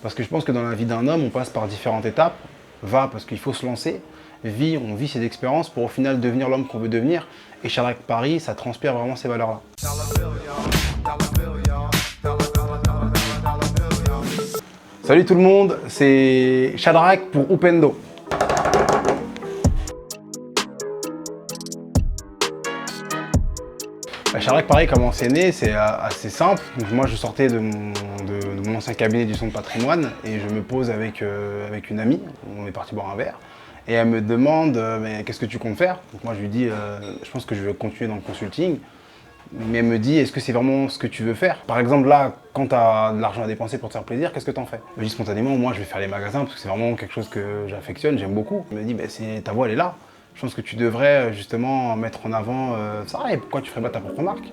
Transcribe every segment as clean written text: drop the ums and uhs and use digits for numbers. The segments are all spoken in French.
Parce que je pense que dans la vie d'un homme, on passe par différentes étapes. Va parce qu'il faut se lancer. Vie, on vit ses expériences pour au final devenir l'homme qu'on veut devenir. Et Shadrack Paris, ça transpire vraiment ces valeurs-là. Salut tout le monde, c'est Shadrack pour Upendo. Shadrack Paris, comment c'est né, c'est assez simple. Donc, moi, je sortais de mon ancien cabinet du Centre Patrimoine et je me pose avec une amie. On est parti boire un verre. Et elle me demande mais qu'est-ce que tu comptes faire? Donc moi, je lui dis je pense que je vais continuer dans le consulting. Mais elle me dit, est-ce que c'est vraiment ce que tu veux faire? Par exemple, là, quand tu as de l'argent à dépenser pour te faire plaisir, qu'est-ce que tu en fais? Je me dis spontanément, moi, je vais faire les magasins parce que c'est vraiment quelque chose que j'affectionne, j'aime beaucoup. Elle me dit, ta voix, elle est là. Je pense que tu devrais justement mettre en avant ça. Et pourquoi tu ferais pas ta propre marque?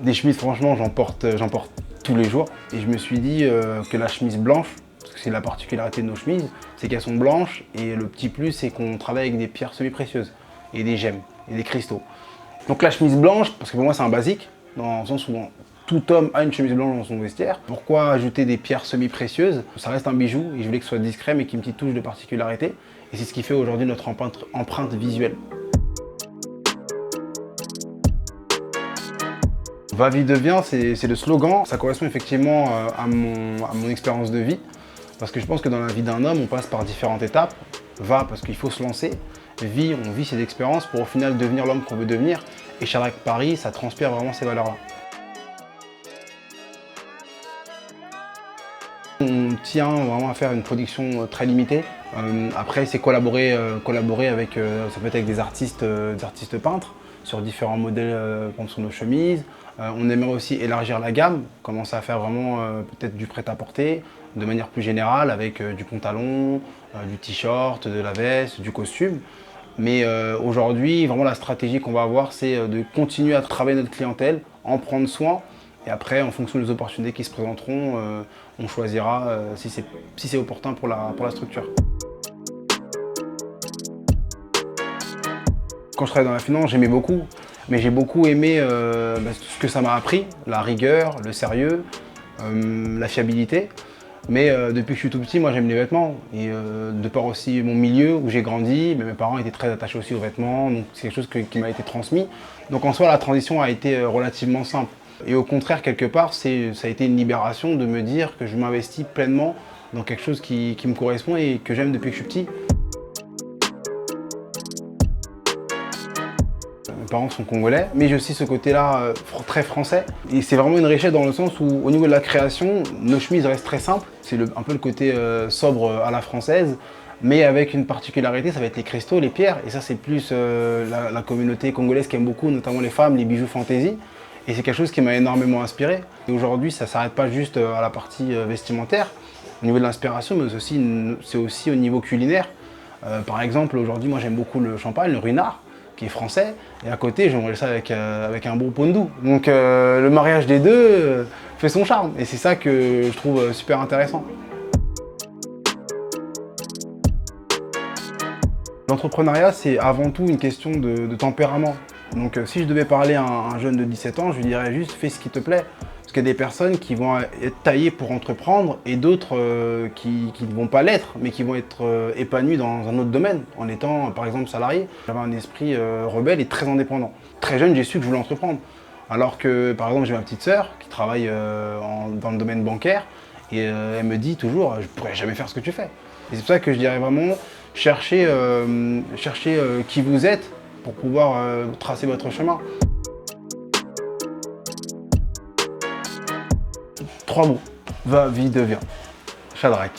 Des chemises, franchement, j'en porte tous les jours. Et je me suis dit que la chemise blanche, parce que c'est la particularité de nos chemises, c'est qu'elles sont blanches. Et le petit plus, c'est qu'on travaille avec des pierres semi-précieuses, et des gemmes, et des cristaux. Donc la chemise blanche, parce que pour moi, c'est un basique, dans le sens où tout homme a une chemise blanche dans son vestiaire. Pourquoi ajouter des pierres semi-précieuses? Ça reste un bijou, et je voulais que ce soit discret, mais qu'il y ait une petite touche de particularité. Et c'est ce qui fait aujourd'hui notre empreinte visuelle. Va, vie, devient, c'est le slogan. Ça correspond effectivement à mon expérience de vie. Parce que je pense que dans la vie d'un homme, on passe par différentes étapes. Va parce qu'il faut se lancer. Vie, on vit ses expériences pour au final devenir l'homme qu'on veut devenir. Et Shadrack Paris, ça transpire vraiment ces valeurs-là. On tient vraiment à faire une production très limitée. Après, c'est collaborer avec, ça peut être avec des artistes peintres sur différents modèles sur nos chemises. On aimerait aussi élargir la gamme, commencer à faire vraiment peut-être du prêt-à-porter de manière plus générale avec du pantalon, du t-shirt, de la veste, du costume. Mais aujourd'hui, vraiment la stratégie qu'on va avoir, c'est de continuer à travailler notre clientèle, en prendre soin. Et après, en fonction des opportunités qui se présenteront, on choisira si c'est opportun pour la structure. Quand je travaillais dans la finance, j'aimais beaucoup. Mais j'ai beaucoup aimé ce que ça m'a appris, la rigueur, le sérieux, la fiabilité. Mais depuis que je suis tout petit, moi j'aime les vêtements. Et de par aussi mon milieu où j'ai grandi, mais mes parents étaient très attachés aussi aux vêtements, donc c'est quelque chose qui m'a été transmis. Donc en soi, la transition a été relativement simple. Et au contraire, quelque part, ça a été une libération de me dire que je m'investis pleinement dans quelque chose qui me correspond et que j'aime depuis que je suis petit. Mes parents sont congolais, mais j'ai aussi ce côté-là très français. Et c'est vraiment une richesse dans le sens où, au niveau de la création, nos chemises restent très simples. C'est un peu le côté sobre à la française, mais avec une particularité, ça va être les cristaux, les pierres. Et ça, c'est plus la communauté congolaise qui aime beaucoup, notamment les femmes, les bijoux fantaisie. Et c'est quelque chose qui m'a énormément inspiré. Et aujourd'hui, ça ne s'arrête pas juste à la partie vestimentaire, au niveau de l'inspiration, mais c'est aussi au niveau culinaire. Par exemple, aujourd'hui, moi j'aime beaucoup le champagne, le ruinart, qui est français, et à côté, j'aimerais ça avec un bon pondou. Donc le mariage des deux fait son charme, et c'est ça que je trouve super intéressant. L'entrepreneuriat, c'est avant tout une question de tempérament. Donc si je devais parler à un jeune de 17 ans, je lui dirais juste fais ce qui te plaît. Parce qu'il y a des personnes qui vont être taillées pour entreprendre et d'autres qui ne vont pas l'être, mais qui vont être épanouies dans un autre domaine, en étant par exemple salarié. J'avais un esprit rebelle et très indépendant. Très jeune, j'ai su que je voulais entreprendre. Alors que par exemple, j'ai ma petite sœur qui travaille dans le domaine bancaire et elle me dit toujours je ne pourrais jamais faire ce que tu fais. Et c'est pour ça que je dirais vraiment cherchez qui vous êtes pour pouvoir tracer votre chemin. 3 mots. Va, vie, devient. Shadrack.